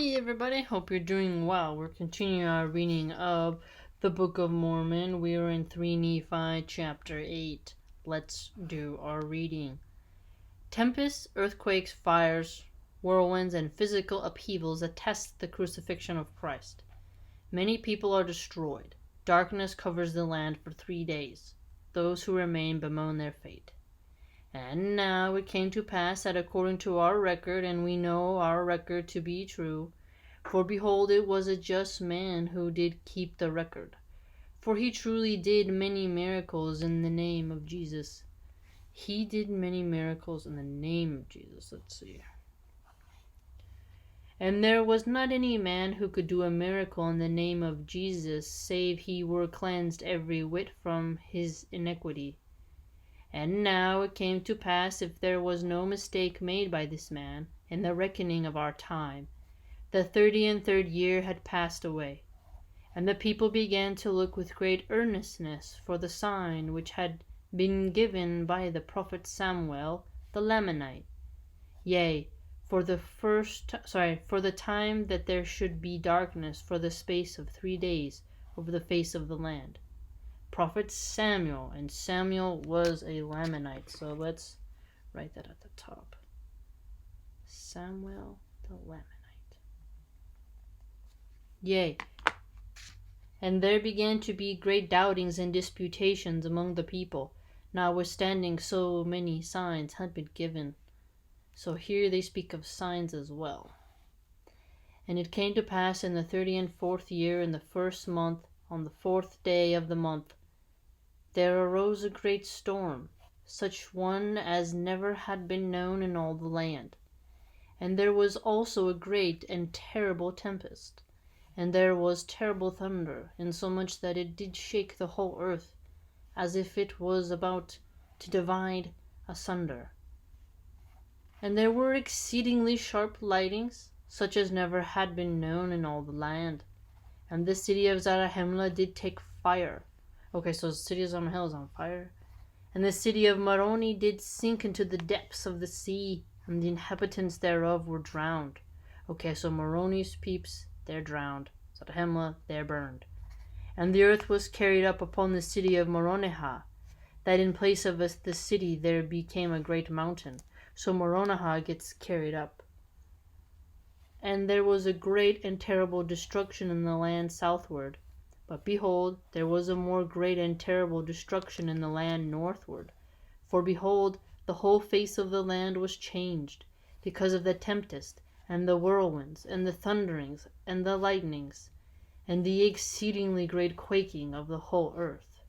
Hey everybody, hope you're doing well. We're continuing our reading of the Book of Mormon. We are in 3 Nephi chapter 8. Let's do our reading. Tempests, earthquakes, fires, whirlwinds, and physical upheavals attest the crucifixion of Christ. Many people are destroyed. Darkness covers the land for 3 days. Those who remain bemoan their fate. And now it came to pass that according to our record, and we know our record to be true, for behold, it was a just man who did keep the record. For he truly did many miracles in the name of Jesus. He did many miracles in the name of Jesus. Let's see. And there was not any man who could do a miracle in the name of Jesus, save he were cleansed every whit from his iniquity. And now it came to pass, if there was no mistake made by this man, in the reckoning of our time, the 33rd year had passed away, and the people began to look with great earnestness for the sign which had been given by the prophet Samuel the Lamanite. Yea, for the time that there should be darkness for the space of 3 days over the face of the land. Prophet Samuel, and Samuel was a Lamanite. So let's write that at the top. Samuel the Lamanite. Yea, and there began to be great doubtings and disputations among the people, notwithstanding so many signs had been given. So here they speak of signs as well. And it came to pass in the 34th year, in the 1st month, on the 4th day of the month, there arose a great storm, such one as never had been known in all the land. And there was also a great and terrible tempest, and there was terrible thunder, insomuch that it did shake the whole earth, as if it was about to divide asunder. And there were exceedingly sharp lightnings, such as never had been known in all the land. And the city of Zarahemla did take fire. Okay, so the city of Zarahemla is on fire. And the city of Moroni did sink into the depths of the sea, and the inhabitants thereof were drowned. Okay, so Moroni's peeps, they're drowned. Zarahemla, they're burned. And the earth was carried up upon the city of Moronihah, that in place of the city there became a great mountain. So Moronihah gets carried up. And there was a great and terrible destruction in the land southward. But behold, there was a more great and terrible destruction in the land northward. For behold, the whole face of the land was changed, because of the tempest, and the whirlwinds, and the thunderings, and the lightnings, and the exceedingly great quaking of the whole earth.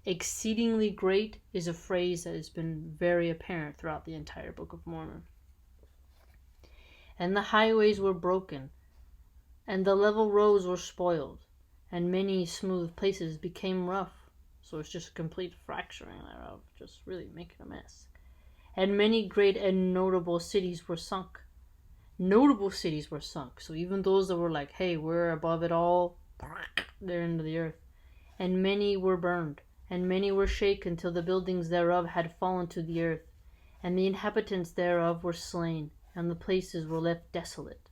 Exceedingly great is a phrase that has been very apparent throughout the entire Book of Mormon. And the highways were broken, and the level roads were spoiled, and many smooth places became rough. So it's just a complete fracturing thereof, just really making a mess. And many great and notable cities were sunk. Notable cities were sunk. So even those that were like, hey, we're above it all, they're into the earth. And many were burned, and many were shaken till the buildings thereof had fallen to the earth, and the inhabitants thereof were slain, and the places were left desolate.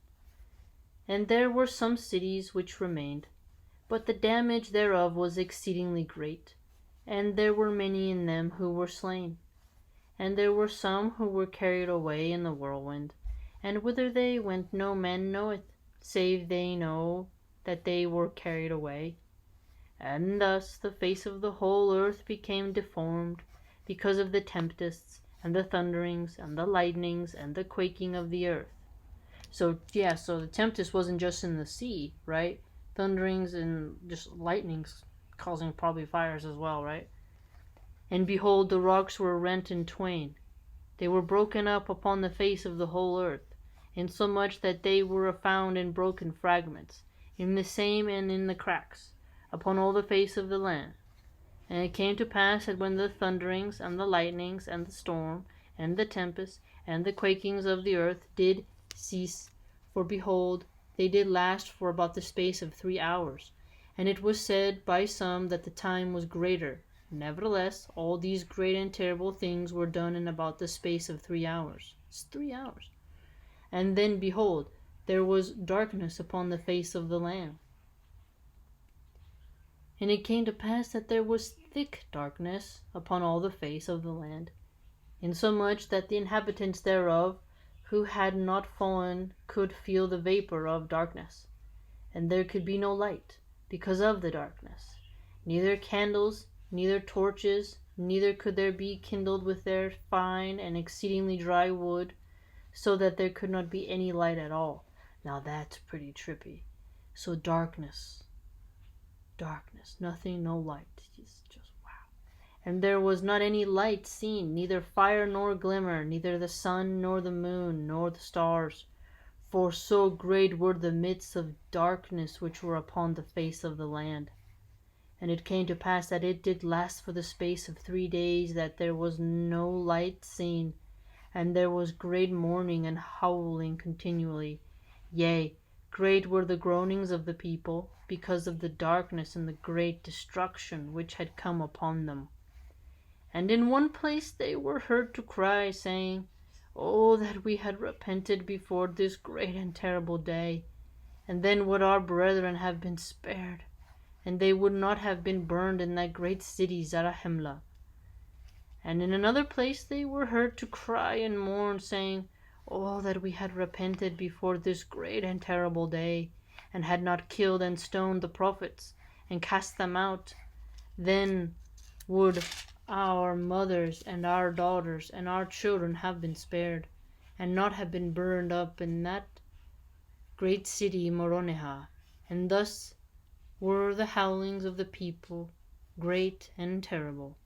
And there were some cities which remained, but the damage thereof was exceedingly great, and there were many in them who were slain. And there were some who were carried away in the whirlwind, and whither they went no man knoweth, save they know that they were carried away. And thus the face of the whole earth became deformed, because of the tempests, and the thunderings, and the lightnings, and the quaking of the earth. So the tempest wasn't just in the sea, right? Thunderings and just lightnings causing probably fires as well, right? And behold, the rocks were rent in twain. They were broken up upon the face of the whole earth, insomuch that they were found in broken fragments, in the same and in the cracks, upon all the face of the land. And it came to pass that when the thunderings, and the lightnings, and the storm, and the tempest, and the quakings of the earth did cease, for behold, they did last for about the space of 3 hours. And it was said by some that the time was greater. Nevertheless, all these great and terrible things were done in about the space of 3 hours. It's 3 hours. And then, behold, there was darkness upon the face of the land. And it came to pass that there was thick darkness upon all the face of the land, insomuch that the inhabitants thereof, who had not fallen, could feel the vapor of darkness, and there could be no light, because of the darkness, neither candles, neither torches, neither could there be kindled with their fine and exceedingly dry wood, so that there could not be any light at all. Now that's pretty trippy. So darkness, nothing, no light. It's just wow. And there was not any light seen, neither fire nor glimmer, neither the sun nor the moon nor the stars, for so great were the midst of darkness which were upon the face of the land. And it came to pass that it did last for the space of 3 days, that there was no light seen, and there was great mourning and howling continually. Yea, great were the groanings of the people, because of the darkness and the great destruction which had come upon them. And in one place they were heard to cry, saying, Oh, that we had repented before this great and terrible day, and then would our brethren have been spared, and they would not have been burned in that great city Zarahemla. And in another place they were heard to cry and mourn, saying, Oh, that we had repented before this great and terrible day, and had not killed and stoned the prophets, and cast them out. Then would our mothers and our daughters and our children have been spared, and not have been burned up in that great city Moroneha. And thus were the howlings of the people great and terrible.